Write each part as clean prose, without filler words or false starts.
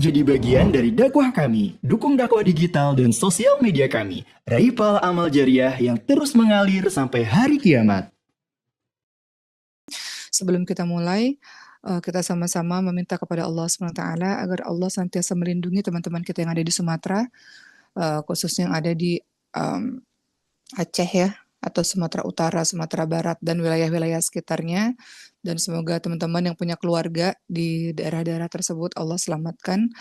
Jadi bagian dari dakwah kami. Dukung dakwah digital dan sosial media kami. Raih pahala amal jariah yang terus mengalir sampai hari kiamat. Sebelum kita mulai, kita sama-sama meminta kepada Allah SWT agar Allah senantiasa melindungi teman-teman kita yang ada di Sumatera, khususnya yang ada di Aceh ya, atau Sumatera Utara, Sumatera Barat, dan wilayah-wilayah sekitarnya. Dan semoga teman-teman yang punya keluarga di daerah-daerah tersebut Allah selamatkan,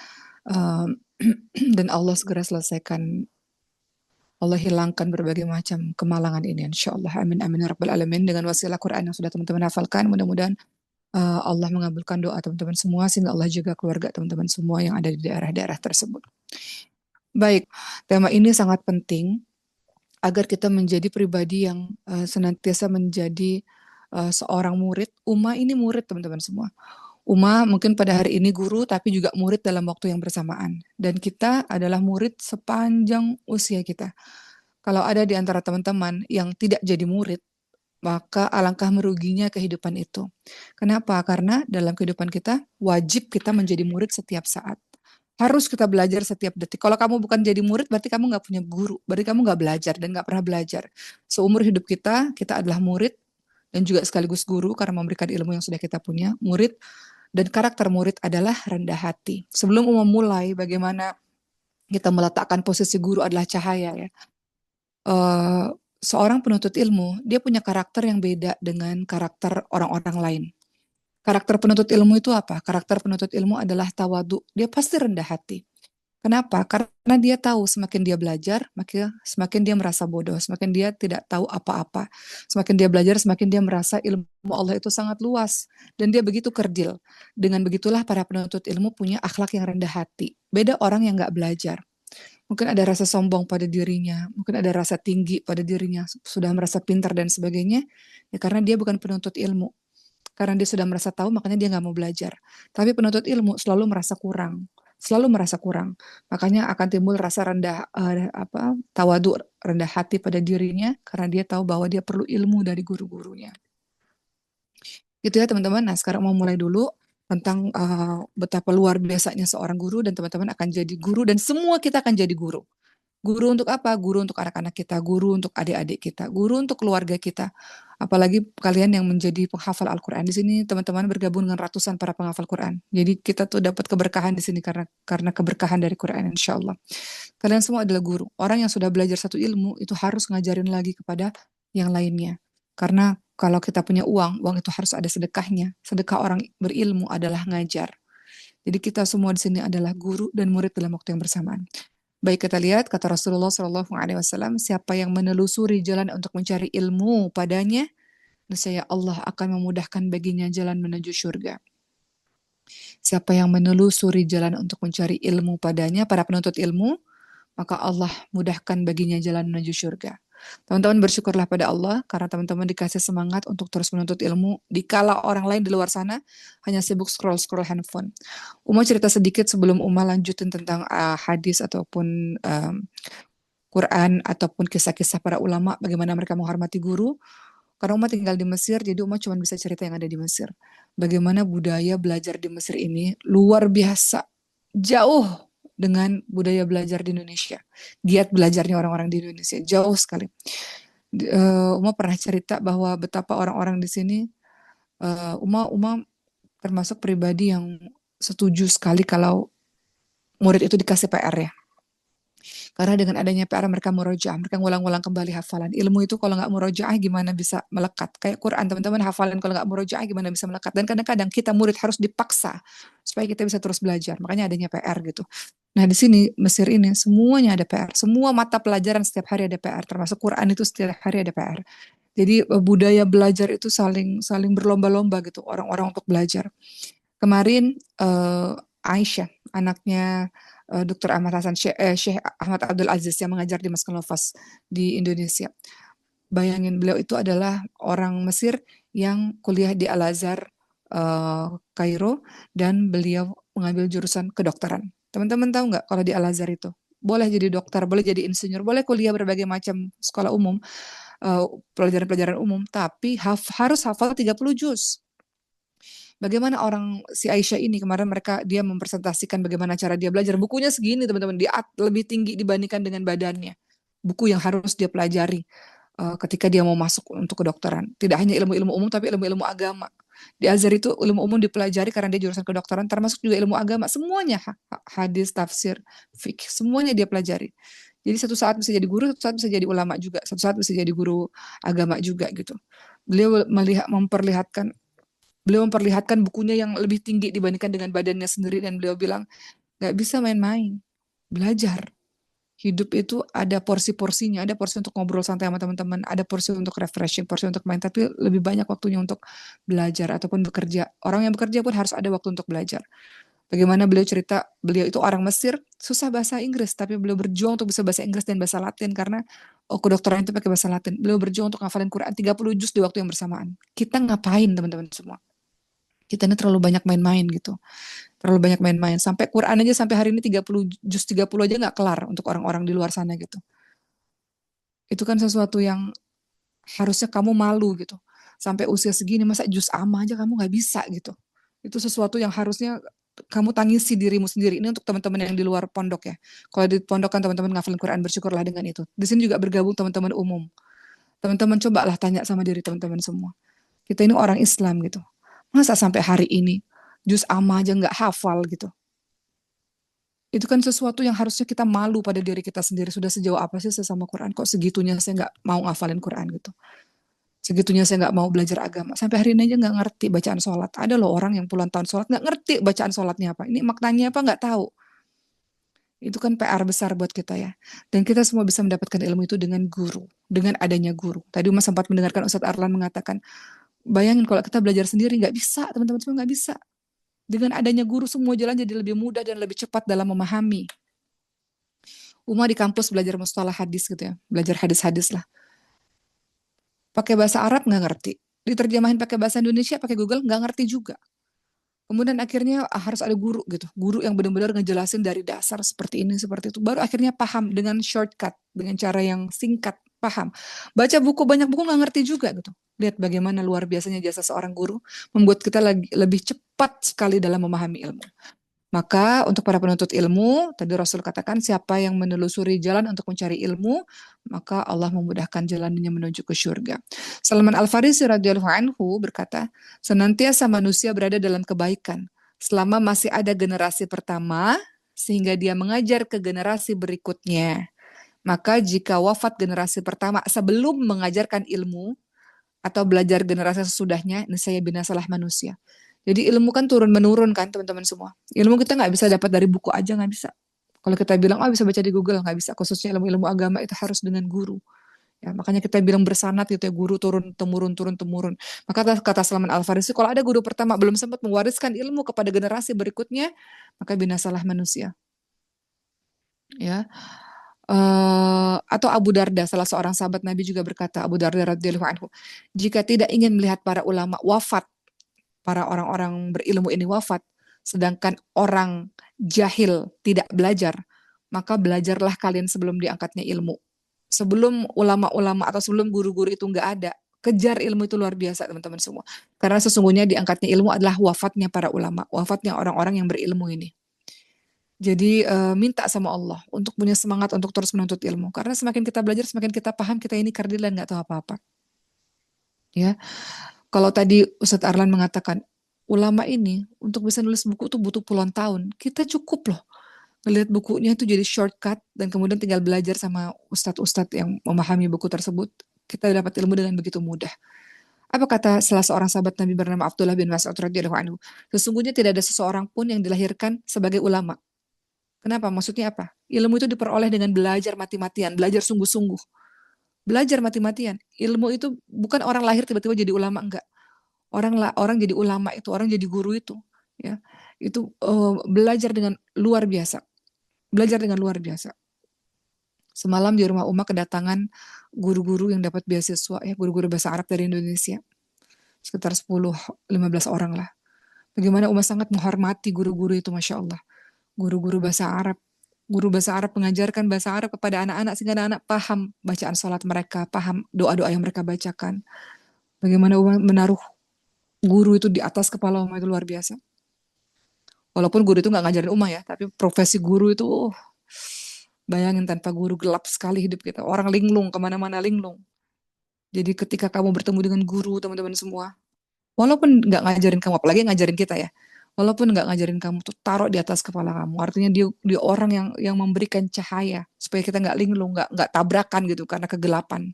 dan Allah segera selesaikan, Allah hilangkan berbagai macam kemalangan ini insyaAllah. Amin amin ya rabbal alamin. Dengan wasilah Quran yang sudah teman-teman hafalkan, mudah-mudahan Allah mengabulkan doa teman-teman semua, sehingga Allah jaga keluarga teman-teman semua yang ada di daerah-daerah tersebut. Baik, tema ini sangat penting agar kita menjadi pribadi yang senantiasa menjadi seorang murid. Uma ini murid teman-teman semua. Uma mungkin pada hari ini guru, tapi juga murid dalam waktu yang bersamaan. Dan kita adalah murid sepanjang usia kita. Kalau ada di antara teman-teman yang tidak jadi murid, maka alangkah meruginya kehidupan itu. Kenapa? Karena dalam kehidupan kita, wajib kita menjadi murid setiap saat. Harus kita belajar setiap detik. Kalau kamu bukan jadi murid, berarti kamu nggak punya guru. Berarti kamu nggak belajar dan nggak pernah belajar. Seumur hidup kita adalah murid dan juga sekaligus guru karena memberikan ilmu yang sudah kita punya. Murid dan karakter murid adalah rendah hati. Sebelum memulai bagaimana kita meletakkan posisi guru adalah cahaya ya. Seorang penuntut ilmu, dia punya karakter yang beda dengan karakter orang-orang lain. Karakter penuntut ilmu itu apa? Karakter penuntut ilmu adalah tawadu. Dia pasti rendah hati. Kenapa? Karena dia tahu semakin dia belajar, semakin dia merasa bodoh, semakin dia tidak tahu apa-apa. Semakin dia belajar, semakin dia merasa ilmu Allah itu sangat luas. Dan dia begitu kerdil. Dengan begitulah para penuntut ilmu punya akhlak yang rendah hati. Beda orang yang nggak belajar. Mungkin ada rasa sombong pada dirinya, mungkin ada rasa tinggi pada dirinya, sudah merasa pintar dan sebagainya, ya karena dia bukan penuntut ilmu. Karena dia sudah merasa tahu, makanya dia nggak mau belajar. Tapi penuntut ilmu selalu merasa kurang, selalu merasa kurang. Makanya akan timbul rasa rendah, tawadu, rendah hati pada dirinya, karena dia tahu bahwa dia perlu ilmu dari guru-gurunya. Gitu ya teman-teman. Nah sekarang mau mulai dulu tentang betapa luar biasanya seorang guru, dan teman-teman akan jadi guru, dan semua kita akan jadi guru. Guru untuk apa? Guru untuk anak-anak kita, guru untuk adik-adik kita, guru untuk keluarga kita. Apalagi kalian yang menjadi penghafal Al-Quran. Di sini teman-teman bergabung dengan ratusan para penghafal Quran. Jadi kita tuh dapat keberkahan di sini karena keberkahan dari Quran insya Allah. Kalian semua adalah guru. Orang yang sudah belajar satu ilmu itu harus ngajarin lagi kepada yang lainnya. Karena kalau kita punya uang itu harus ada sedekahnya. Sedekah orang berilmu adalah ngajar. Jadi kita semua di sini adalah guru dan murid dalam waktu yang bersamaan. Baik, kita lihat kata Rasulullah SAW, siapa yang menelusuri jalan untuk mencari ilmu padanya, nescaya Allah akan memudahkan baginya jalan menuju surga. Siapa yang menelusuri jalan untuk mencari ilmu padanya, para penuntut ilmu, maka Allah mudahkan baginya jalan menuju surga. Teman-teman bersyukurlah pada Allah karena teman-teman dikasih semangat untuk terus menuntut ilmu dikala orang lain di luar sana hanya sibuk scroll-scroll handphone. Uma cerita sedikit sebelum Uma lanjutin tentang hadis ataupun Quran ataupun kisah-kisah para ulama bagaimana mereka menghormati guru. Karena Uma tinggal di Mesir, jadi Uma cuma bisa cerita yang ada di Mesir. Bagaimana budaya belajar di Mesir ini luar biasa, jauh dengan budaya belajar di Indonesia. Giat belajarnya orang-orang di Indonesia, jauh sekali. Uma pernah cerita bahwa betapa orang-orang di sini, Uma termasuk pribadi yang setuju sekali kalau murid itu dikasih PR ya. Karena dengan adanya PR mereka murojaah, mereka ngulang-ngulang kembali hafalan. Ilmu itu kalau nggak murojaah gimana bisa melekat? Kayak Quran teman-teman hafalan kalau nggak murojaah gimana bisa melekat? Dan kadang-kadang kita murid harus dipaksa supaya kita bisa terus belajar. Makanya adanya PR gitu. Nah di sini Mesir ini semuanya ada PR. Semua mata pelajaran setiap hari ada PR. Termasuk Quran itu setiap hari ada PR. Jadi budaya belajar itu saling berlomba-lomba gitu orang-orang untuk belajar. Kemarin Aisyah, anaknya Dr. Ahmad Hasan, Syekh Ahmad Abdul Aziz yang mengajar di Maskan Lofas di Indonesia. Bayangin, beliau itu adalah orang Mesir yang kuliah di Al-Azhar, Kairo, dan beliau mengambil jurusan kedokteran. Teman-teman tahu nggak kalau di Al-Azhar itu? Boleh jadi dokter, boleh jadi insinyur, boleh kuliah berbagai macam sekolah umum, pelajaran-pelajaran umum, tapi harus hafal 30 juz. Bagaimana orang si Aisyah ini kemarin dia mempresentasikan bagaimana cara dia belajar. Bukunya segini teman-teman, lebih tinggi dibandingkan dengan badannya. Buku yang harus dia pelajari ketika dia mau masuk untuk kedokteran. Tidak hanya ilmu-ilmu umum tapi ilmu-ilmu agama. Di Azhar itu ilmu umum dipelajari karena dia jurusan kedokteran, termasuk juga ilmu agama. Semuanya hadis, tafsir, fikih, semuanya dia pelajari. Jadi satu saat bisa jadi guru, satu saat bisa jadi ulama juga, satu saat bisa jadi guru agama juga gitu. Beliau memperlihatkan bukunya yang lebih tinggi dibandingkan dengan badannya sendiri, dan beliau bilang nggak bisa main-main, belajar. Hidup itu ada porsi-porsinya, ada porsi untuk ngobrol santai sama teman-teman, ada porsi untuk refreshing, porsi untuk main, tapi lebih banyak waktunya untuk belajar ataupun bekerja. Orang yang bekerja pun harus ada waktu untuk belajar. Bagaimana beliau cerita, beliau itu orang Mesir, susah bahasa Inggris, tapi beliau berjuang untuk bisa bahasa Inggris dan bahasa Latin karena kedokteran itu pakai bahasa Latin. Beliau berjuang untuk ngafalin Quran 30 juz di waktu yang bersamaan. Kita ngapain teman-teman semua? Kita ini terlalu banyak main-main gitu. Terlalu banyak main-main. Sampai Quran aja sampai hari ini 30 juz 30 aja nggak kelar untuk orang-orang di luar sana gitu. Itu kan sesuatu yang harusnya kamu malu gitu. Sampai usia segini masa juz amma aja kamu nggak bisa gitu. Itu sesuatu yang harusnya kamu tangisi dirimu sendiri. Ini untuk teman-teman yang di luar pondok ya. Kalau di pondok kan teman-teman ngafalin Quran, bersyukurlah dengan itu. Di sini juga bergabung teman-teman umum. Teman-teman cobalah tanya sama diri teman-teman semua. Kita ini orang Islam gitu. Masa sampai hari ini juz amma aja nggak hafal gitu. Itu kan sesuatu yang harusnya kita malu pada diri kita sendiri. Sudah sejauh apa sih saya sama Quran? Kok segitunya saya nggak mau ngafalin Quran gitu. Segitunya saya nggak mau belajar agama. Sampai hari ini aja nggak ngerti bacaan sholat. Ada loh orang yang puluhan tahun sholat nggak ngerti bacaan sholatnya apa. Ini maknanya apa nggak tahu. Itu kan PR besar buat kita ya. Dan kita semua bisa mendapatkan ilmu itu dengan guru. Dengan adanya guru. Tadi Mas sempat mendengarkan Ustadz Arlan mengatakan, bayangin kalau kita belajar sendiri nggak bisa. Teman-teman semua nggak bisa. Dengan adanya guru semua jalan jadi lebih mudah dan lebih cepat dalam memahami. Uma di kampus belajar mustalah hadis gitu ya, belajar hadis-hadis lah. Pakai bahasa Arab nggak ngerti, diterjemahin pakai bahasa Indonesia, pakai Google nggak ngerti juga. Kemudian akhirnya harus ada guru gitu, guru yang benar-benar ngejelasin dari dasar seperti ini, seperti itu. Baru akhirnya paham dengan shortcut, dengan cara yang singkat, paham. Baca buku, banyak buku nggak ngerti juga gitu. Lihat bagaimana luar biasanya jasa seorang guru, membuat kita lebih cepat sekali dalam memahami ilmu. Maka untuk para penuntut ilmu, tadi Rasul katakan siapa yang menelusuri jalan untuk mencari ilmu, maka Allah memudahkan jalannya menuju ke syurga. Salman Al-Farisi radhiyallahu anhu berkata, senantiasa manusia berada dalam kebaikan selama masih ada generasi pertama sehingga dia mengajar ke generasi berikutnya. Maka jika wafat generasi pertama sebelum mengajarkan ilmu atau belajar generasi sesudahnya, niscaya binasalah manusia. Jadi ilmu kan turun-menurun kan teman-teman semua. Ilmu kita nggak bisa dapat dari buku aja, nggak bisa. Kalau kita bilang, bisa baca di Google, nggak bisa. Khususnya ilmu-ilmu agama itu harus dengan guru. Ya, makanya kita bilang bersanad gitu ya, guru turun-temurun, turun-temurun. Maka kata Salman Al-Farisi, kalau ada guru pertama belum sempat mewariskan ilmu kepada generasi berikutnya, maka binasalah manusia. Ya. Atau Abu Darda, salah seorang sahabat Nabi juga berkata, Abu Darda radhiyallahu anhu, jika tidak ingin melihat para ulama wafat, para orang-orang berilmu ini wafat, sedangkan orang jahil tidak belajar, maka belajarlah kalian sebelum diangkatnya ilmu. Sebelum ulama-ulama atau sebelum guru-guru itu nggak ada, kejar ilmu itu luar biasa teman-teman semua. Karena sesungguhnya diangkatnya ilmu adalah wafatnya para ulama, wafatnya orang-orang yang berilmu ini. Jadi minta sama Allah untuk punya semangat untuk terus menuntut ilmu. Karena semakin kita belajar, semakin kita paham kita ini kardilan nggak tahu apa-apa. Ya, kalau tadi Ustadz Arlan mengatakan, ulama ini untuk bisa nulis buku tuh butuh puluhan tahun. Kita cukup loh. Ngelihat bukunya itu jadi shortcut dan kemudian tinggal belajar sama ustadz-ustadz yang memahami buku tersebut. Kita dapat ilmu dengan begitu mudah. Apa kata salah seorang sahabat Nabi bernama Abdullah bin Mas'ud radhiyallahu anhu? Sesungguhnya tidak ada seseorang pun yang dilahirkan sebagai ulama. Kenapa? Maksudnya apa? Ilmu itu diperoleh dengan belajar mati-matian, belajar sungguh-sungguh. Belajar mati-matian. Ilmu itu bukan orang lahir tiba-tiba jadi ulama, enggak. Orang jadi ulama itu, orang jadi guru itu, ya. Itu belajar dengan luar biasa. Belajar dengan luar biasa. Semalam di rumah Uma kedatangan guru-guru yang dapat beasiswa, ya, guru-guru bahasa Arab dari Indonesia. Sekitar 10-15 orang lah. Bagaimana Uma sangat menghormati guru-guru itu, Masya Allah. Guru-guru bahasa Arab. Guru bahasa Arab mengajarkan bahasa Arab kepada anak-anak sehingga anak-anak paham bacaan sholat mereka, paham doa-doa yang mereka bacakan. Bagaimana Uma menaruh guru itu di atas kepala Umar itu luar biasa. Walaupun guru itu nggak ngajarin Umar ya, tapi profesi guru itu, bayangin tanpa guru gelap sekali hidup kita. Orang linglung, kemana-mana linglung. Jadi ketika kamu bertemu dengan guru, teman-teman semua, walaupun nggak ngajarin kamu, apalagi ngajarin kita ya, walaupun nggak ngajarin kamu tuh taruh di atas kepala kamu. Artinya dia orang yang memberikan cahaya supaya kita nggak linglung, nggak tabrakan gitu karena kegelapan.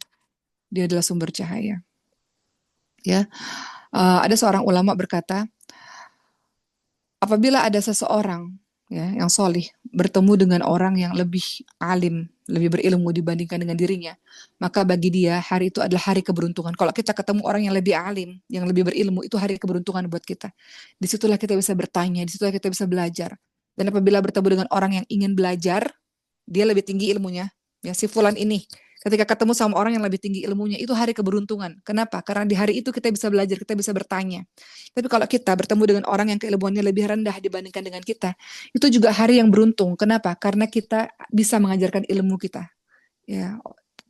Dia adalah sumber cahaya. Ya, ada seorang ulama berkata, apabila ada seseorang ya yang solih bertemu dengan orang yang lebih alim, lebih berilmu dibandingkan dengan dirinya, maka bagi dia hari itu adalah hari keberuntungan. Kalau kita ketemu orang yang lebih alim, yang lebih berilmu, itu hari keberuntungan buat kita. Disitulah kita bisa bertanya, disitulah kita bisa belajar. Dan apabila bertemu dengan orang yang ingin belajar, dia lebih tinggi ilmunya. Ya, si fulan ini ketika ketemu sama orang yang lebih tinggi ilmunya, itu hari keberuntungan. Kenapa? Karena di hari itu kita bisa belajar, kita bisa bertanya. Tapi kalau kita bertemu dengan orang yang keilmuannya lebih rendah dibandingkan dengan kita, itu juga hari yang beruntung. Kenapa? Karena kita bisa mengajarkan ilmu kita. Ya,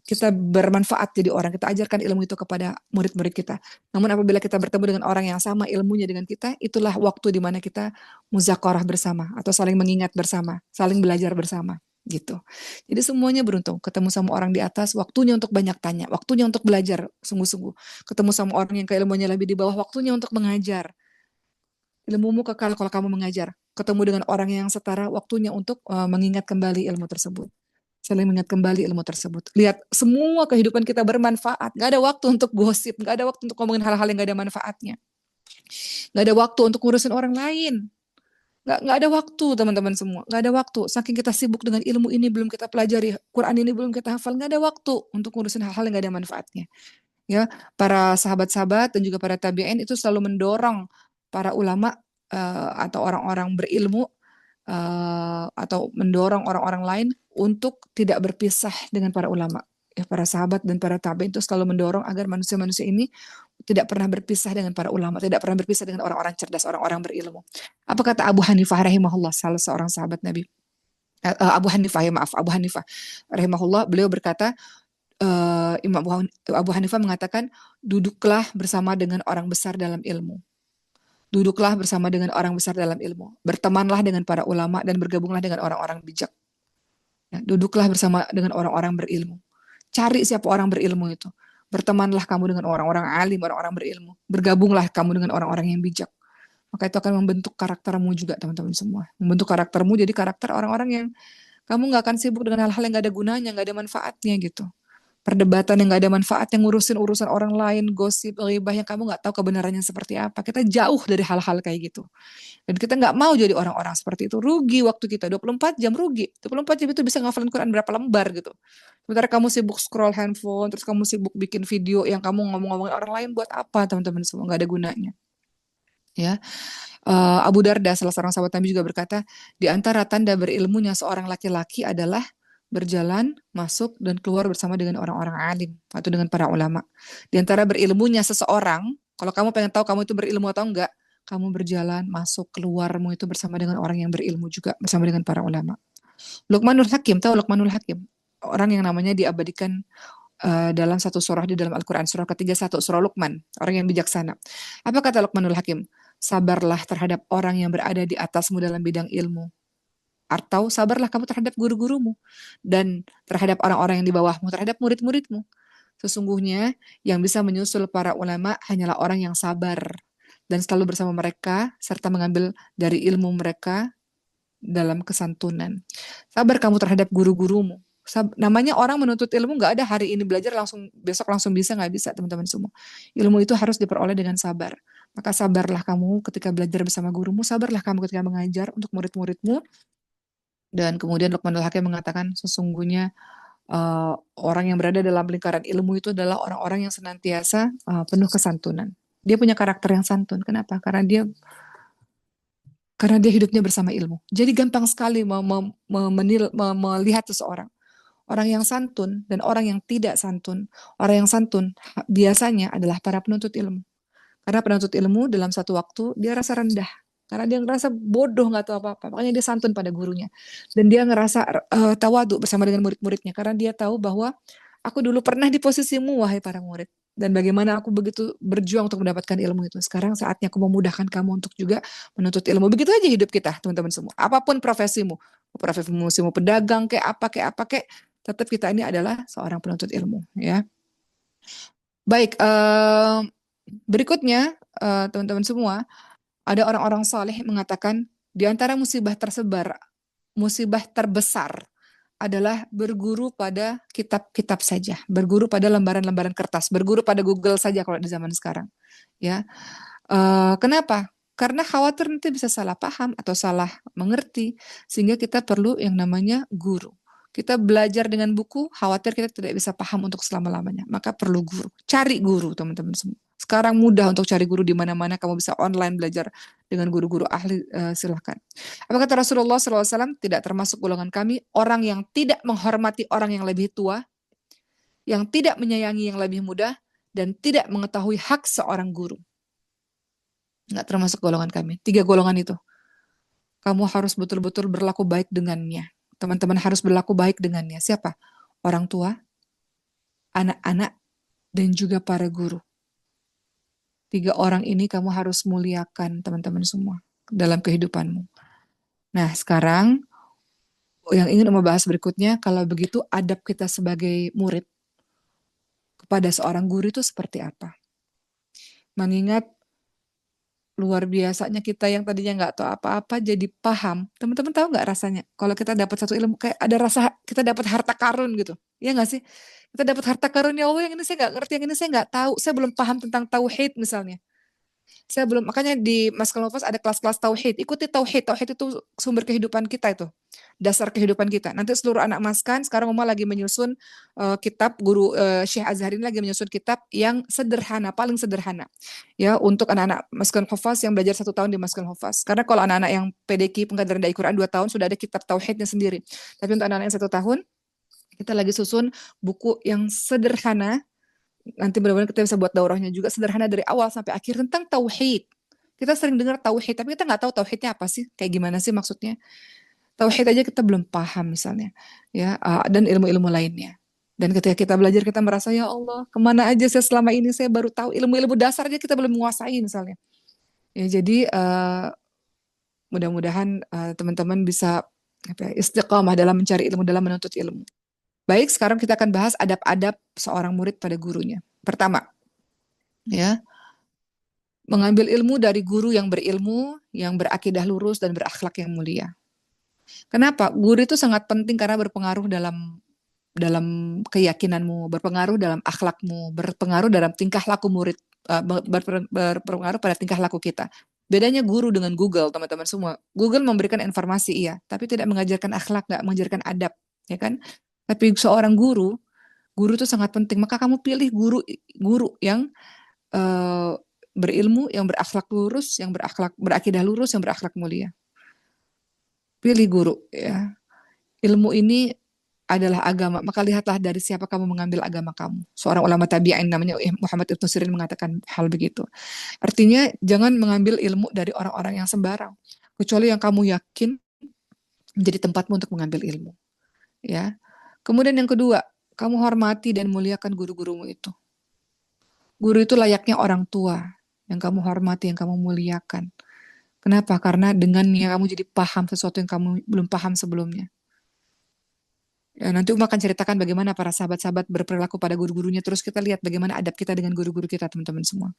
kita bermanfaat jadi orang, kita ajarkan ilmu itu kepada murid-murid kita. Namun apabila kita bertemu dengan orang yang sama ilmunya dengan kita, itulah waktu di mana kita muzakarah bersama atau saling mengingat bersama, saling belajar bersama gitu. Jadi semuanya beruntung. Ketemu sama orang di atas, waktunya untuk banyak tanya, waktunya untuk belajar sungguh-sungguh. Ketemu sama orang yang keilmuannya lebih di bawah, waktunya untuk mengajar. Ilmumu kekal kalau kamu mengajar. Ketemu dengan orang yang setara, waktunya untuk mengingat kembali ilmu tersebut. Saling mengingat kembali ilmu tersebut. Lihat, semua kehidupan kita bermanfaat. Gak ada waktu untuk gosip, gak ada waktu untuk ngomongin hal-hal yang gak ada manfaatnya. Gak ada waktu untuk ngurusin orang lain. Gak ada waktu, teman-teman semua. Gak ada waktu. Saking kita sibuk dengan ilmu ini belum kita pelajari, Quran ini belum kita hafal, gak ada waktu untuk ngurusin hal-hal yang gak ada manfaatnya. Ya, para sahabat-sahabat dan juga para tabi'in itu selalu mendorong para ulama atau orang-orang berilmu atau mendorong orang-orang lain untuk tidak berpisah dengan para ulama. Ya, para sahabat dan para tabi'in itu selalu mendorong agar manusia-manusia ini tidak pernah berpisah dengan para ulama, tidak pernah berpisah dengan orang-orang cerdas, orang-orang berilmu. Apa kata Abu Hanifah rahimahullah, salah seorang sahabat Nabi? Abu Hanifah, ya maaf, Abu Hanifah rahimahullah, beliau berkata, Imam Abu Hanifah mengatakan, duduklah bersama dengan orang besar dalam ilmu. Duduklah bersama dengan orang besar dalam ilmu. Bertemanlah dengan para ulama dan bergabunglah dengan orang-orang bijak. Ya, duduklah bersama dengan orang-orang berilmu. Cari siapa orang berilmu itu. Bertemanlah kamu dengan orang-orang alim, orang-orang berilmu. Bergabunglah kamu dengan orang-orang yang bijak. Maka itu akan membentuk karaktermu juga, teman-teman semua. Membentuk karaktermu jadi karakter orang-orang yang kamu nggak akan sibuk dengan hal-hal yang nggak ada gunanya, nggak ada manfaatnya gitu. Perdebatan yang nggak ada manfaatnya, ngurusin urusan orang lain, gosip, ghibah yang kamu nggak tahu kebenarannya seperti apa. Kita jauh dari hal-hal kayak gitu. Dan kita nggak mau jadi orang-orang seperti itu. Rugi waktu kita, 24 jam rugi. 24 jam itu bisa ngafalin Quran berapa lembar gitu. Sementara kamu sibuk scroll handphone, terus kamu sibuk bikin video yang kamu ngomong-ngomongin orang lain buat apa, teman-teman semua, nggak ada gunanya. Ya, Abu Darda, salah seorang sahabat Nabi juga berkata, di antara tanda berilmunya seorang laki-laki adalah berjalan, masuk, dan keluar bersama dengan orang-orang alim atau dengan para ulama. Di antara berilmunya seseorang, kalau kamu pengen tahu kamu itu berilmu atau enggak, kamu berjalan, masuk, keluarmu itu bersama dengan orang yang berilmu juga, bersama dengan para ulama. Luqmanul Hakim, tahu Luqmanul Hakim? Orang yang namanya diabadikan dalam satu surah di dalam Al-Quran, surah ke-31, surah Luqman, orang yang bijaksana. Apa kata Luqmanul Hakim? Sabarlah terhadap orang yang berada di atasmu dalam bidang ilmu. Atau sabarlah kamu terhadap guru-gurumu dan terhadap orang-orang yang di bawahmu, terhadap murid-muridmu. Sesungguhnya yang bisa menyusul para ulama hanyalah orang yang sabar dan selalu bersama mereka serta mengambil dari ilmu mereka dalam kesantunan. Sabar kamu terhadap guru-gurumu. Namanya orang menuntut ilmu nggak ada hari ini belajar langsung besok langsung bisa, nggak bisa, teman-teman semua. Ilmu itu harus diperoleh dengan sabar. Maka sabarlah kamu ketika belajar bersama gurumu, sabarlah kamu ketika mengajar untuk murid-muridmu. Dan kemudian Luqmanul Hakim mengatakan sesungguhnya orang yang berada dalam lingkaran ilmu itu adalah orang-orang yang senantiasa penuh kesantunan. Dia punya karakter yang santun. Kenapa? Karena dia hidupnya bersama ilmu. Jadi gampang sekali melihat seseorang. Orang yang santun dan orang yang tidak santun. Orang yang santun biasanya adalah para penuntut ilmu. Karena penuntut ilmu dalam satu waktu dia rasa rendah. Karena dia ngerasa bodoh, nggak tahu apa-apa. Makanya dia santun pada gurunya. Dan dia ngerasa tawadu bersama dengan murid-muridnya. Karena dia tahu bahwa aku dulu pernah di posisimu, wahai para murid. dan bagaimana aku begitu berjuang untuk mendapatkan ilmu itu. Sekarang saatnya aku memudahkan kamu untuk juga menuntut ilmu. Begitu aja hidup kita, teman-teman semua. Apapun profesimu, profesimu pedagang kayak apa kayak, tetap kita ini adalah seorang penuntut ilmu, ya. Baik, berikutnya teman-teman semua, ada orang-orang saleh mengatakan di antara musibah terbesar adalah berguru pada kitab-kitab saja, berguru pada lembaran-lembaran kertas, berguru pada Google saja kalau di zaman sekarang. Ya, kenapa? Karena khawatir nanti bisa salah paham atau salah mengerti, sehingga kita perlu yang namanya guru. Kita belajar dengan buku, khawatir kita tidak bisa paham untuk selama-lamanya, maka perlu guru. Cari guru, teman-teman semua. Sekarang mudah untuk cari guru di mana-mana, kamu bisa online belajar dengan guru-guru ahli, silahkan. Apa kata Rasulullah SAW? Tidak termasuk golongan kami, orang yang tidak menghormati orang yang lebih tua, yang tidak menyayangi yang lebih muda, dan tidak mengetahui hak seorang guru. Nggak termasuk golongan kami. 3 golongan itu. Kamu harus betul-betul berlaku baik dengannya. Teman-teman harus berlaku baik dengannya. Siapa? Orang tua, anak-anak, dan juga para guru. 3 orang ini kamu harus muliakan, teman-teman semua, dalam kehidupanmu. Nah, sekarang yang ingin membahas berikutnya, kalau begitu adab kita sebagai murid kepada seorang guru itu seperti apa? Mengingat luar biasanya kita yang tadinya nggak tahu apa-apa jadi paham. Teman-teman tahu nggak rasanya? Kalau kita dapat satu ilmu, kayak ada rasa kita dapat harta karun gitu. Iya nggak sih? Kita dapat harta karun, ya Allah, yang ini saya nggak ngerti, yang ini saya nggak tahu. Saya belum paham tentang tauhid misalnya. Saya belum, makanya di Maskal Nufas ada kelas-kelas tauhid. Ikuti tauhid. Tauhid itu sumber kehidupan kita itu. Dasar kehidupan kita. Nanti seluruh anak maskan, sekarang Uma lagi menyusun kitab, guru Syekh Azhar ini lagi menyusun kitab yang sederhana, paling sederhana. Ya, untuk anak-anak Maskal Nufas yang belajar 1 tahun di Maskal Nufas. Karena kalau anak-anak yang PDQ, pengkaderan dai Quran 2 tahun, sudah ada kitab tauhidnya sendiri. Tapi untuk anak-anak yang 1 tahun, kita lagi susun buku yang sederhana. Nanti benar-benar kita bisa buat daurahnya juga sederhana dari awal sampai akhir tentang tauhid. Kita sering dengar tauhid, tapi kita nggak tahu tauhidnya apa sih, kayak gimana sih maksudnya. Tauhid aja kita belum paham misalnya, ya, dan ilmu-ilmu lainnya. Dan ketika kita belajar kita merasa, ya Allah, kemana aja saya selama ini, saya baru tahu ilmu-ilmu dasar aja kita belum menguasai misalnya. Ya, jadi mudah-mudahan teman-teman bisa istiqamah dalam mencari ilmu, dalam menuntut ilmu. Baik, sekarang kita akan bahas adab-adab seorang murid pada gurunya. Pertama, ya, mengambil ilmu dari guru yang berilmu, yang berakidah lurus dan berakhlak yang mulia. Kenapa? Guru itu sangat penting karena berpengaruh dalam keyakinanmu, berpengaruh dalam akhlakmu, berpengaruh dalam tingkah laku murid, berpengaruh pada tingkah laku kita. Bedanya guru dengan Google, teman-teman semua. Google memberikan informasi, iya, tapi tidak mengajarkan akhlak, nggak mengajarkan adab, ya kan? Tapi seorang guru itu sangat penting. Maka kamu pilih guru yang berilmu, yang berakhlak lurus, yang berakidah lurus, yang berakhlak mulia. Pilih guru, ya. Ilmu ini adalah agama, maka lihatlah dari siapa kamu mengambil agama kamu. Seorang ulama tabi'in namanya Muhammad Ibn Sirin mengatakan hal begitu. Artinya jangan mengambil ilmu dari orang-orang yang sembarang, kecuali yang kamu yakin menjadi tempatmu untuk mengambil ilmu. Ya. Kemudian yang kedua, kamu hormati dan muliakan guru-gurumu itu. Guru itu layaknya orang tua yang kamu hormati, yang kamu muliakan. Kenapa? Karena dengannya kamu jadi paham sesuatu yang kamu belum paham sebelumnya. Ya, nanti Uma akan ceritakan bagaimana para sahabat-sahabat berperilaku pada guru-gurunya. Terus kita lihat bagaimana adab kita dengan guru-guru kita, teman-teman semua.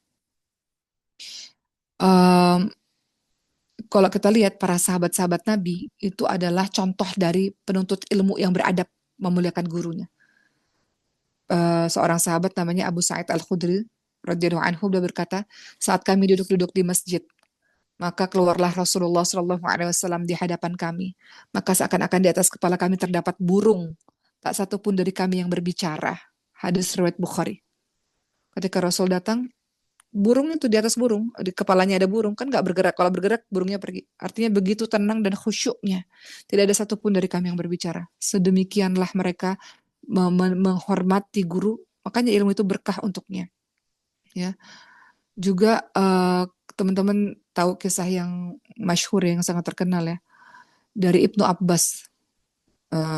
Kalau kita lihat para sahabat-sahabat Nabi, itu adalah contoh dari penuntut ilmu yang beradab, memuliakan gurunya. Seorang sahabat namanya Abu Sa'id Al-Khudri radhiyallahu anhu, dia berkata, saat kami duduk-duduk di masjid, maka keluarlah Rasulullah SAW di hadapan kami. Maka seakan-akan di atas kepala kami terdapat burung. Tak satu pun dari kami yang berbicara. Hadis riwayat Bukhari. Ketika Rasul datang, burung itu di atas burung. Di kepalanya ada burung. Kan gak bergerak. Kalau bergerak, burungnya pergi. Artinya begitu tenang dan khusyuknya. Tidak ada satu pun dari kami yang berbicara. Sedemikianlah mereka menghormati guru. Makanya ilmu itu berkah untuknya. Ya. Juga teman-teman tahu kisah yang masyhur, yang sangat terkenal ya, dari Ibnu Abbas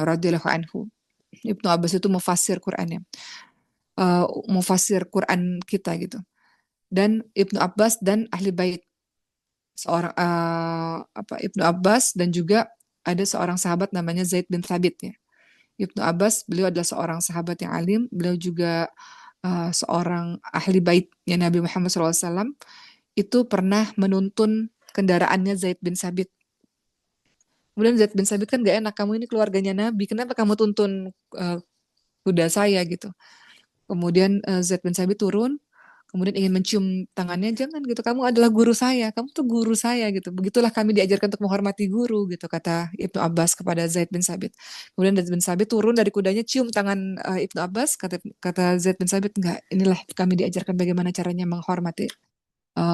radhiyallahu anhu. Ibnu Abbas itu mufasir Qurannya. mufasir Quran kita gitu. Dan Ibnu Abbas dan ahli bait, seorang Ibnu Abbas dan juga ada seorang sahabat namanya Zaid bin Thabit ya. Ibnu Abbas, beliau adalah seorang sahabat yang alim, beliau juga seorang ahli baitnya Nabi Muhammad SAW, itu pernah menuntun kendaraannya Zaid bin Sabit. Kemudian Zaid bin Sabit kan gak enak, kamu ini keluarganya Nabi, kenapa kamu tuntun kuda saya gitu. Kemudian Zaid bin Sabit turun, kemudian ingin mencium tangannya, jangan gitu, kamu adalah guru saya, kamu tuh guru saya gitu. Begitulah kami diajarkan untuk menghormati guru gitu, kata Ibnu Abbas kepada Zaid bin Sabit. Kemudian Zaid bin Sabit turun dari kudanya, cium tangan Ibnu Abbas, kata Zaid bin Sabit, enggak, inilah kami diajarkan bagaimana caranya menghormati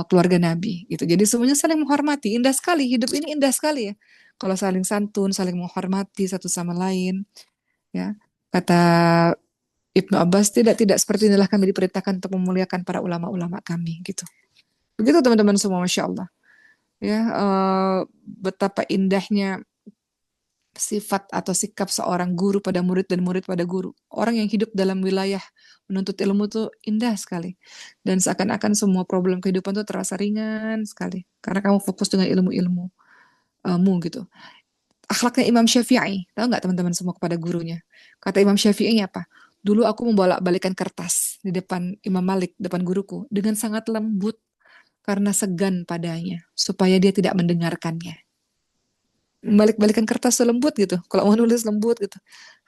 keluarga Nabi gitu. Jadi semuanya saling menghormati, indah sekali, hidup ini indah sekali ya. Kalau saling santun, saling menghormati satu sama lain, ya. Kata Ibnu Abbas, tidak seperti inilah kami diperintahkan untuk memuliakan para ulama-ulama kami gitu. Begitu teman-teman semua, masya Allah. Ya, betapa indahnya sifat atau sikap seorang guru pada murid dan murid pada guru. Orang yang hidup dalam wilayah menuntut ilmu tuh indah sekali. Dan seakan-akan semua problem kehidupan tuh terasa ringan sekali. Karena kamu fokus dengan ilmu-ilmu mu gitu. Akhlaknya Imam Syafi'i, tahu nggak teman-teman semua kepada gurunya? Kata Imam Syafi'i apa? Dulu aku membolak-balikan kertas di depan Imam Malik, depan guruku, dengan sangat lembut karena segan padanya, supaya dia tidak mendengarkannya. Balik-balikan kertas lembut gitu. Kalau mau nulis lembut gitu.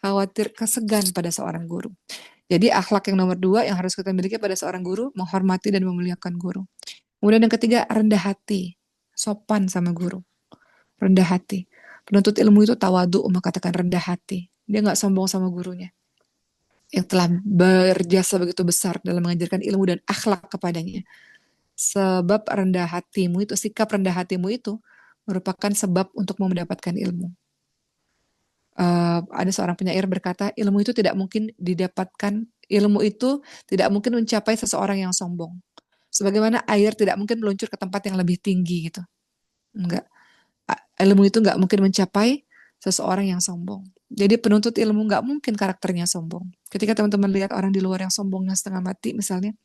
Khawatir kesegan pada seorang guru. Jadi akhlak yang nomor 2 yang harus kita miliki pada seorang guru, menghormati dan memuliakan guru. Kemudian yang ketiga, rendah hati. Sopan sama guru. Rendah hati. Penuntut ilmu itu tawadu, katakan rendah hati. Dia nggak sombong sama gurunya. Yang telah berjasa begitu besar dalam mengajarkan ilmu dan akhlak kepadanya. Sebab rendah hatimu itu, sikap rendah hatimu itu merupakan sebab untuk mendapatkan ilmu. Ada seorang penyair berkata, ilmu itu tidak mungkin didapatkan, ilmu itu tidak mungkin mencapai seseorang yang sombong. Sebagaimana air tidak mungkin meluncur ke tempat yang lebih tinggi gitu. Enggak. Ilmu itu nggak mungkin mencapai seseorang yang sombong. Jadi penuntut ilmu nggak mungkin karakternya sombong. Ketika teman-teman lihat orang di luar yang sombongnya setengah mati misalnya,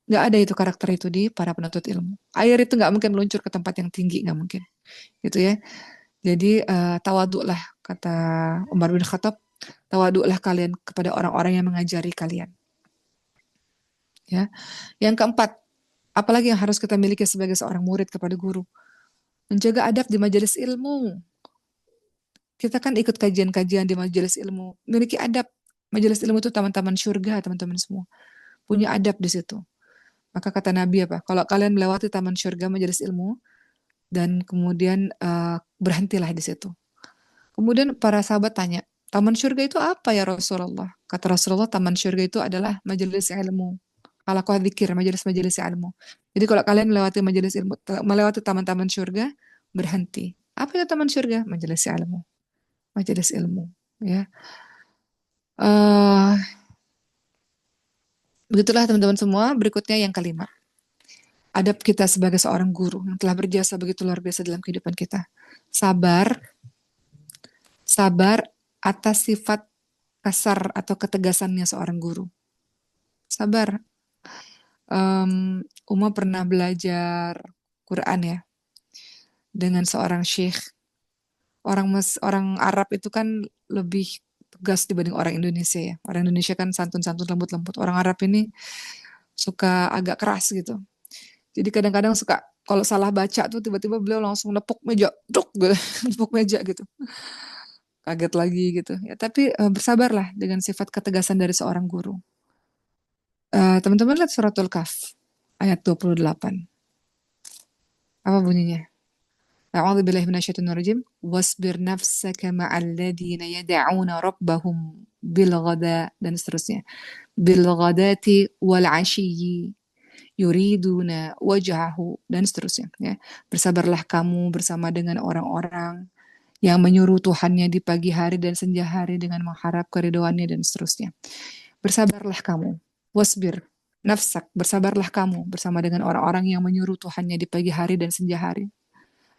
nggak ada itu karakter itu di para penuntut ilmu. Air itu nggak mungkin meluncur ke tempat yang tinggi, nggak mungkin. Gitu ya. Jadi tawaduklah, kata Umar bin Khattab, tawaduklah kalian kepada orang-orang yang mengajari kalian. Ya. Yang keempat, apalagi yang harus kita miliki sebagai seorang murid kepada guru? Menjaga adab di majelis ilmu. Kita kan ikut kajian-kajian di majelis ilmu, miliki adab. Majelis ilmu itu taman-taman surga, teman-teman semua. Punya adab di situ. Maka kata Nabi apa? Kalau kalian melewati taman surga majelis ilmu, dan kemudian berhentilah di situ. Kemudian para sahabat tanya, taman surga itu apa ya Rasulullah? Kata Rasulullah, taman surga itu adalah majelis ilmu. Halaqah dzikir, majelis-majelis ilmu. Jadi kalau kalian melewati majelis ilmu, melewati taman-taman surga, berhenti. Apa itu taman surga? Majelis ilmu. Majelis ilmu, ya. Begitulah teman-teman semua. Berikutnya yang kelima, adab kita sebagai seorang guru yang telah berjasa begitu luar biasa dalam kehidupan kita. Sabar atas sifat kasar atau ketegasannya seorang guru. Sabar. Uma pernah belajar Quran ya dengan seorang syekh. Orang Arab itu kan lebih tegas dibanding orang Indonesia ya. Orang Indonesia kan santun-santun, lembut-lembut. Orang Arab ini suka agak keras gitu. Jadi kadang-kadang suka kalau salah baca tuh tiba-tiba beliau langsung nepuk meja, duk gitu, nepuk meja gitu. Kaget lagi gitu. Ya, tapi bersabarlah dengan sifat ketegasan dari seorang guru. Teman-teman lihat suratul Kahf ayat 28. Apa bunyinya? A'udzu billahi minasyaitonir rajim. Wasbir nafsaka ma'al ladzina yad'una rabbahum bil ghada, dan seterusnya. Bil ghadati wal 'ashiyyi yuriduna wajhahu, dan seterusnya ya. Bersabarlah kamu bersama dengan orang-orang yang menyuruh Tuhannya di pagi hari dan senja hari dengan mengharap keridhoannya, dan seterusnya. Bersabarlah kamu. Wasbir nafsak, bersabarlah kamu bersama dengan orang-orang yang menyuruh Tuhannya di pagi hari dan senja hari.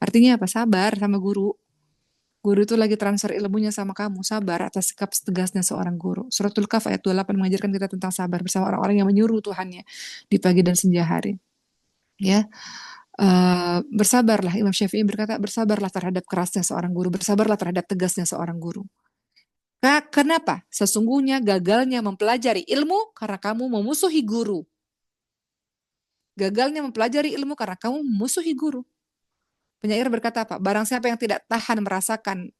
Artinya apa? Sabar sama guru. Guru itu lagi transfer ilmunya sama kamu. Sabar atas sikap tegasnya seorang guru. Suratul Kahf ayat 28 mengajarkan kita tentang sabar bersama orang-orang yang menyuruh Tuhannya di pagi dan senja hari. Ya, bersabarlah. Imam Syafi'i berkata, bersabarlah terhadap kerasnya seorang guru, bersabarlah terhadap tegasnya seorang guru. Kenapa? Sesungguhnya gagalnya mempelajari ilmu karena kamu memusuhi guru. Gagalnya mempelajari ilmu karena kamu memusuhi guru. Penyair berkata apa? Barang siapa yang tidak tahan merasakan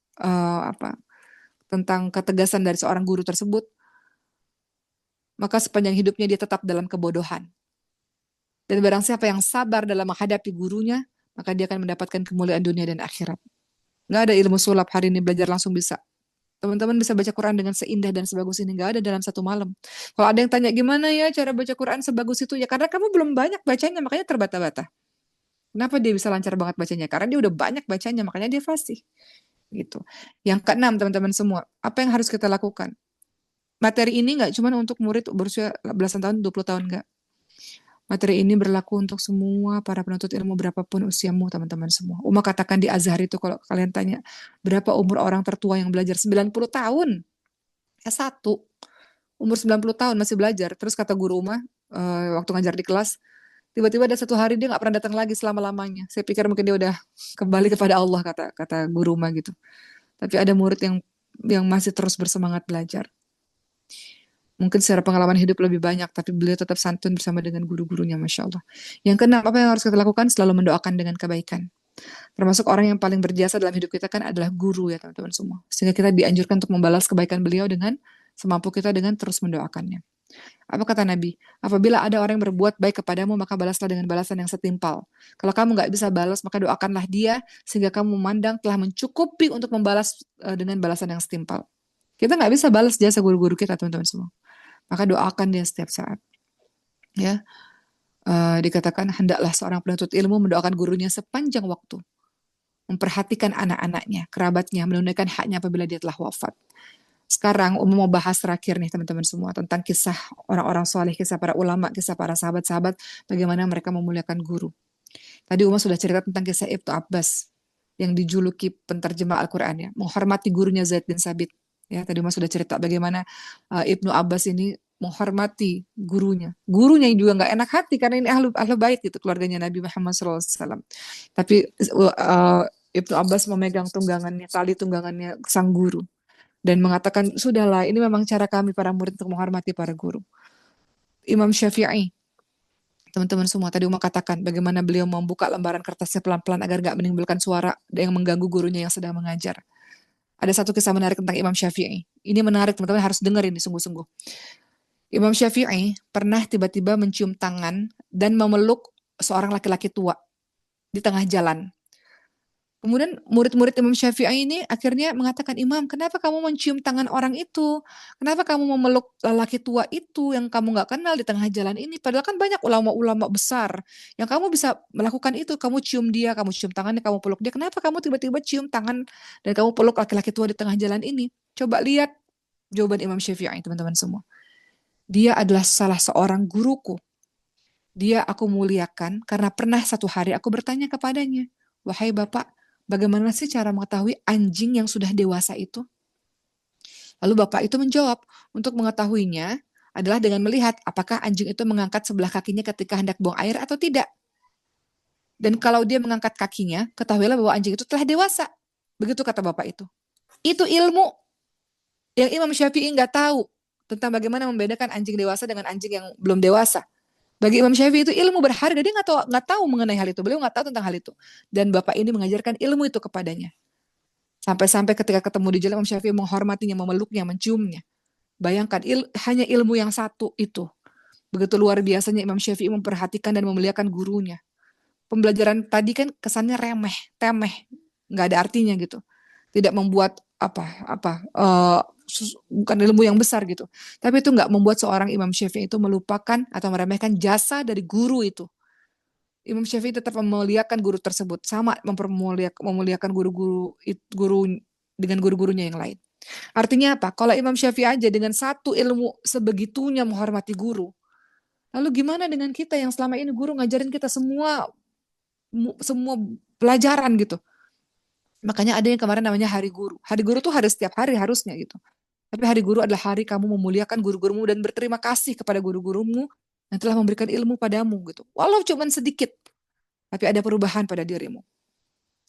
tentang ketegasan dari seorang guru tersebut, maka sepanjang hidupnya dia tetap dalam kebodohan. Dan barang siapa yang sabar dalam menghadapi gurunya, maka dia akan mendapatkan kemuliaan dunia dan akhirat. Nggak ada ilmu sulap hari ini belajar langsung bisa. Teman-teman bisa baca Quran dengan seindah dan sebagus ini. Nggak ada dalam satu malam. Kalau ada yang tanya gimana ya cara baca Quran sebagus itu, ya karena kamu belum banyak bacanya, makanya terbata-bata. Kenapa dia bisa lancar banget bacanya? Karena dia udah banyak bacanya, makanya dia fasih. Gitu. Yang keenam, teman-teman semua, apa yang harus kita lakukan? Materi ini nggak cuma untuk murid berusia belasan tahun, 20 tahun, nggak. Materi ini berlaku untuk semua para penuntut ilmu berapapun usiamu, teman-teman semua. Uma katakan di Azhar itu kalau kalian tanya, berapa umur orang tertua yang belajar? 90 tahun. S1. Umur 90 tahun masih belajar. Terus kata guru Uma, waktu ngajar di kelas, tiba-tiba ada satu hari dia nggak pernah datang lagi selama-lamanya. Saya pikir mungkin dia udah kembali kepada Allah, kata guru Uma gitu. Tapi ada murid yang masih terus bersemangat belajar. Mungkin secara pengalaman hidup lebih banyak, tapi beliau tetap santun bersama dengan guru-gurunya, Masya Allah. Yang keenam, apa yang harus kita lakukan? Selalu mendoakan dengan kebaikan. Termasuk orang yang paling berjasa dalam hidup kita kan adalah guru ya teman-teman semua. Sehingga kita dianjurkan untuk membalas kebaikan beliau dengan semampu kita dengan terus mendoakannya. Apa kata Nabi? Apabila ada orang yang berbuat baik kepadamu, maka balaslah dengan balasan yang setimpal. Kalau kamu nggak bisa balas, maka doakanlah dia sehingga kamu memandang telah mencukupi untuk membalas dengan balasan yang setimpal. Kita nggak bisa balas jasa guru-guru kita, teman-teman semua. Maka doakan dia setiap saat. Ya, dikatakan hendaklah seorang penuntut ilmu mendoakan gurunya sepanjang waktu, memperhatikan anak-anaknya, kerabatnya, menunaikan haknya apabila dia telah wafat. Sekarang mau bahas terakhir nih teman-teman semua tentang kisah orang-orang soleh, kisah para ulama, kisah para sahabat-sahabat, bagaimana mereka memuliakan guru. Tadi Uma sudah cerita tentang kisah Ibnu Abbas yang dijuluki penterjemah Al-Quran ya, menghormati gurunya Zaid bin Sabit. Ya, tadi Uma sudah cerita bagaimana Ibnu Abbas ini menghormati gurunya. Gurunya juga nggak enak hati karena ini ahlu bait gitu, keluarganya Nabi Muhammad SAW. Tapi Ibnu Abbas memegang tunggangannya, tali tunggangannya sang guru dan mengatakan, sudahlah ini memang cara kami para murid untuk menghormati para guru. Imam Syafi'i, teman-teman semua, tadi Uma katakan bagaimana beliau membuka lembaran kertasnya pelan-pelan agar nggak menimbulkan suara yang mengganggu gurunya yang sedang mengajar. Ada satu kisah menarik tentang Imam Syafi'i. Ini menarik, teman-teman harus dengar ini sungguh-sungguh. Imam Syafi'i pernah tiba-tiba mencium tangan dan memeluk seorang laki-laki tua di tengah jalan. Kemudian murid-murid Imam Syafi'i ini akhirnya mengatakan, Imam, kenapa kamu mencium tangan orang itu? Kenapa kamu memeluk laki tua itu yang kamu nggak kenal di tengah jalan ini? Padahal kan banyak ulama-ulama besar yang kamu bisa melakukan itu. Kamu cium dia, kamu cium tangannya, kamu peluk dia. Kenapa kamu tiba-tiba cium tangan dan kamu peluk laki-laki tua di tengah jalan ini? Coba lihat jawaban Imam Syafi'i, teman-teman semua. Dia adalah salah seorang guruku. Dia aku muliakan karena pernah satu hari aku bertanya kepadanya, wahai Bapak, bagaimana sih cara mengetahui anjing yang sudah dewasa itu? Lalu bapak itu menjawab, untuk mengetahuinya adalah dengan melihat apakah anjing itu mengangkat sebelah kakinya ketika hendak buang air atau tidak. Dan kalau dia mengangkat kakinya, ketahuilah bahwa anjing itu telah dewasa. Begitu kata bapak itu. Itu ilmu yang Imam Syafi'i nggak tahu tentang bagaimana membedakan anjing dewasa dengan anjing yang belum dewasa. Bagi Imam Syafi'i itu ilmu berharga, dia nggak tahu mengenai hal itu. Beliau nggak tahu tentang hal itu. Dan bapak ini mengajarkan ilmu itu kepadanya. Sampai-sampai ketika ketemu di jalan, Imam Syafi'i menghormatinya, memeluknya, menciumnya. Bayangkan, hanya ilmu yang satu itu. Begitu luar biasanya Imam Syafi'i memperhatikan dan memuliakan gurunya. Pembelajaran tadi kan kesannya remeh, temeh, nggak ada artinya gitu. Tidak membuat bukan ilmu yang besar gitu. Tapi itu nggak membuat seorang Imam Syafi'i itu melupakan atau meremehkan jasa dari guru itu. Imam Syafi'i tetap memuliakan guru tersebut, sama memuliakan guru dengan guru-gurunya yang lain. Artinya apa? Kalau Imam Syafi'i aja dengan satu ilmu sebegitunya menghormati guru, lalu gimana dengan kita yang selama ini guru ngajarin kita semua pelajaran gitu? Makanya ada yang kemarin namanya hari guru. Hari guru tuh hari setiap hari harusnya gitu. Tapi hari guru adalah hari kamu memuliakan guru-gurumu dan berterima kasih kepada guru-gurumu yang telah memberikan ilmu padamu gitu. Walau cuma sedikit, tapi ada perubahan pada dirimu.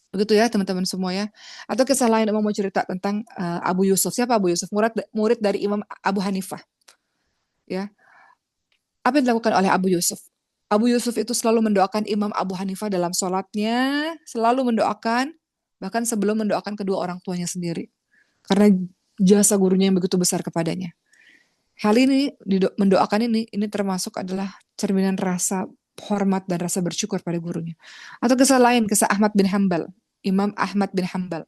Begitu ya teman-teman semua ya. Atau kisah lain Umar mau cerita tentang Abu Yusuf. Siapa Abu Yusuf? Murid dari Imam Abu Hanifah. Ya, apa yang dilakukan oleh Abu Yusuf? Abu Yusuf itu selalu mendoakan Imam Abu Hanifah dalam sholatnya, selalu mendoakan, bahkan sebelum mendoakan kedua orang tuanya sendiri. Karena jasa gurunya yang begitu besar kepadanya. Hal ini, mendoakan ini termasuk adalah cerminan rasa hormat dan rasa bersyukur pada gurunya. Atau kisah lain, kisah Ahmad bin Hambal, Imam Ahmad bin Hambal.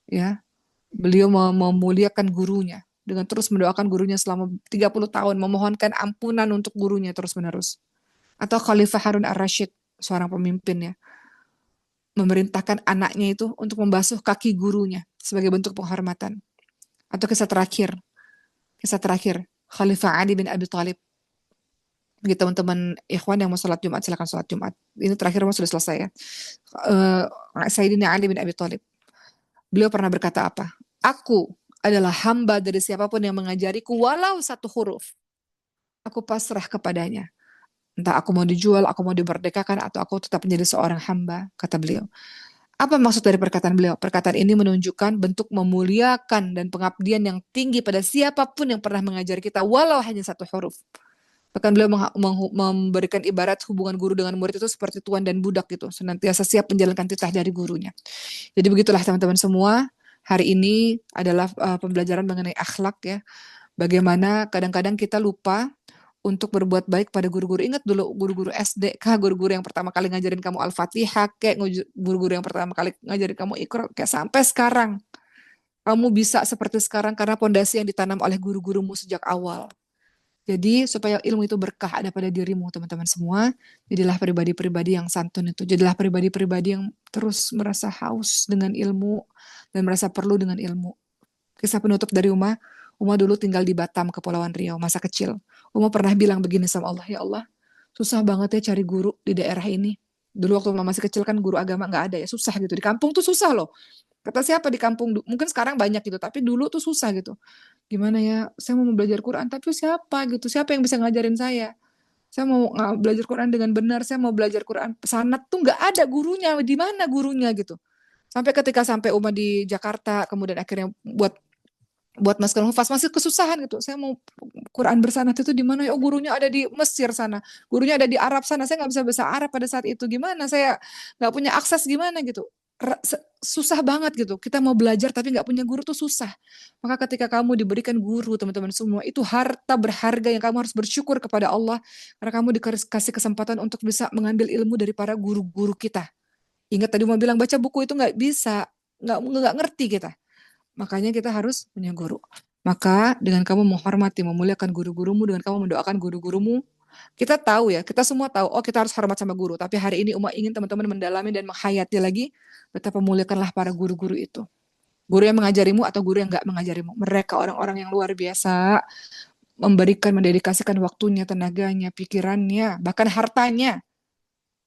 Ya, beliau memuliakan gurunya dengan terus mendoakan gurunya selama 30 tahun, memohonkan ampunan untuk gurunya terus-menerus. Atau Khalifah Harun ar-Rasyid, seorang pemimpin ya, memerintahkan anaknya itu untuk membasuh kaki gurunya sebagai bentuk penghormatan. Atau kisah terakhir, Khalifah Ali bin Abi Thalib. Bagi teman-teman ikhwan yang mau sholat Jumat, silakan sholat Jumat. Ini terakhir sudah selesai ya. Sayyidina Ali bin Abi Thalib. Beliau pernah berkata apa? Aku adalah hamba dari siapapun yang mengajariku walau satu huruf. Aku pasrah kepadanya. Entah aku mau dijual, aku mau dimerdekakan, atau aku tetap menjadi seorang hamba, kata beliau. Apa maksud dari perkataan beliau? Perkataan ini menunjukkan bentuk memuliakan dan pengabdian yang tinggi pada siapapun yang pernah mengajari kita, walau hanya satu huruf. Bahkan beliau memberikan ibarat hubungan guru dengan murid itu seperti tuan dan budak gitu, senantiasa siap menjalankan titah dari gurunya. Jadi begitulah teman-teman semua, hari ini adalah pembelajaran mengenai akhlak ya. Bagaimana kadang-kadang kita lupa untuk berbuat baik pada guru-guru. Ingat dulu guru-guru SD kah, guru-guru yang pertama kali ngajarin kamu Al-Fatihah, kayak guru-guru yang pertama kali ngajarin kamu Iqra, kayak sampai sekarang. Kamu bisa seperti sekarang karena pondasi yang ditanam oleh guru-gurumu sejak awal. Jadi supaya ilmu itu berkah ada pada dirimu teman-teman semua, jadilah pribadi-pribadi yang santun itu, jadilah pribadi-pribadi yang terus merasa haus dengan ilmu dan merasa perlu dengan ilmu. Kisah penutup dari Uma dulu tinggal di Batam, Kepulauan Riau, masa kecil. Uma pernah bilang begini sama Allah, ya Allah, susah banget ya cari guru di daerah ini. Dulu waktu Uma masih kecil kan guru agama nggak ada ya, susah gitu. Di kampung tuh susah loh. Kata siapa di kampung, mungkin sekarang banyak gitu, tapi dulu tuh susah gitu. Gimana ya, saya mau belajar Quran, tapi siapa gitu, siapa yang bisa ngajarin saya? Saya mau belajar Quran dengan benar, saya mau belajar Quran sanad tuh nggak ada gurunya, di mana gurunya gitu. Sampai Uma di Jakarta, kemudian akhirnya buat masker hufaz masih kesusahan gitu. Saya mau Quran bersanad itu di mana ya? Oh, gurunya ada di Mesir sana, gurunya ada di Arab sana. Saya nggak bisa bahasa Arab pada saat itu. Gimana? Saya nggak punya akses gimana gitu. Susah banget gitu. Kita mau belajar tapi nggak punya guru tuh susah. Maka ketika kamu diberikan guru, teman-teman semua, itu harta berharga yang kamu harus bersyukur kepada Allah karena kamu dikasih kesempatan untuk bisa mengambil ilmu dari para guru-guru kita. Ingat tadi mau bilang baca buku itu nggak bisa, nggak ngerti kita. Makanya kita harus punya guru. Maka dengan kamu menghormati, memuliakan guru-gurumu, dengan kamu mendoakan guru-gurumu, kita tahu ya, kita semua tahu, oh kita harus hormat sama guru. Tapi hari ini Uma ingin teman-teman mendalami dan menghayati lagi, betapa muliakanlah para guru-guru itu. Guru yang mengajarimu atau guru yang nggak mengajarimu. Mereka orang-orang yang luar biasa, memberikan, mendedikasikan waktunya, tenaganya, pikirannya, bahkan hartanya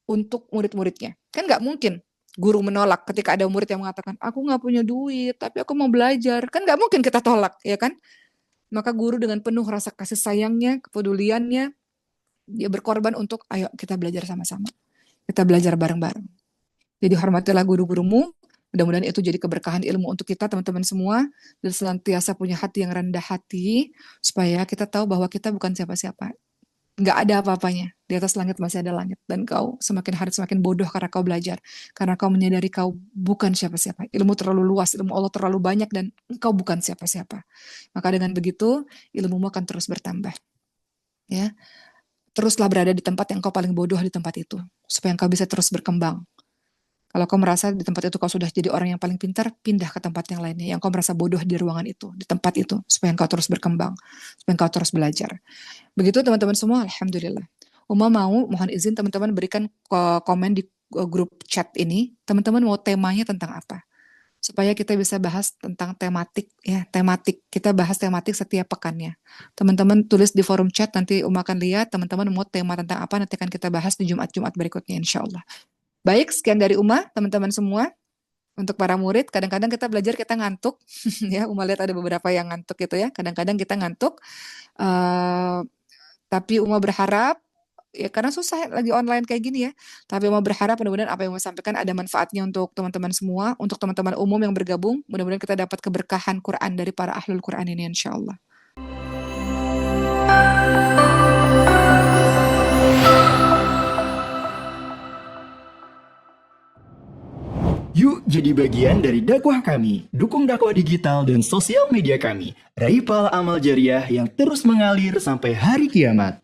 untuk murid-muridnya. Kan nggak mungkin guru menolak ketika ada murid yang mengatakan, aku nggak punya duit, tapi aku mau belajar. Kan nggak mungkin kita tolak, ya kan? Maka guru dengan penuh rasa kasih sayangnya, kepeduliannya, dia berkorban untuk, ayo kita belajar sama-sama. Kita belajar bareng-bareng. Jadi hormatilah guru-gurumu, mudah-mudahan itu jadi keberkahan ilmu untuk kita teman-teman semua, dan senantiasa punya hati yang rendah hati, supaya kita tahu bahwa kita bukan siapa-siapa. Nggak ada apa-apanya. Di atas langit masih ada langit. Dan kau semakin hari semakin bodoh karena kau belajar. Karena kau menyadari kau bukan siapa-siapa. Ilmu terlalu luas, ilmu Allah terlalu banyak, dan engkau bukan siapa-siapa. Maka dengan begitu, ilmumu akan terus bertambah. Ya, teruslah berada di tempat yang kau paling bodoh di tempat itu. Supaya engkau bisa terus berkembang. Kalau kau merasa di tempat itu kau sudah jadi orang yang paling pintar, pindah ke tempat yang lainnya. Yang kau merasa bodoh di ruangan itu, di tempat itu. Supaya engkau terus berkembang. Supaya engkau terus belajar. Begitu teman-teman semua, alhamdulillah. Uma mohon izin teman-teman berikan komen di grup chat ini. Teman-teman mau temanya tentang apa? Supaya kita bisa bahas tentang tematik ya, tematik. Kita bahas tematik setiap pekannya. Teman-teman tulis di forum chat, nanti Uma akan lihat teman-teman mau tema tentang apa, nanti akan kita bahas di Jumat-Jumat berikutnya insya Allah. Baik, sekian dari Uma, teman-teman semua. Untuk para murid, kadang-kadang kita belajar kita ngantuk, ya. Uma lihat ada beberapa yang ngantuk gitu ya. Kadang-kadang kita ngantuk, eh, tapi Uma berharap ya karena susah lagi online kayak gini ya. Tapi Uma berharap mudah-mudahan apa yang Uma sampaikan ada manfaatnya untuk teman-teman semua, untuk teman-teman umum yang bergabung. Mudah-mudahan kita dapat keberkahan Quran dari para ahlul Quran ini insya Allah. Yuk jadi bagian dari dakwah kami. Dukung dakwah digital dan sosial media kami. Raih pahala amal jariah yang terus mengalir sampai hari kiamat.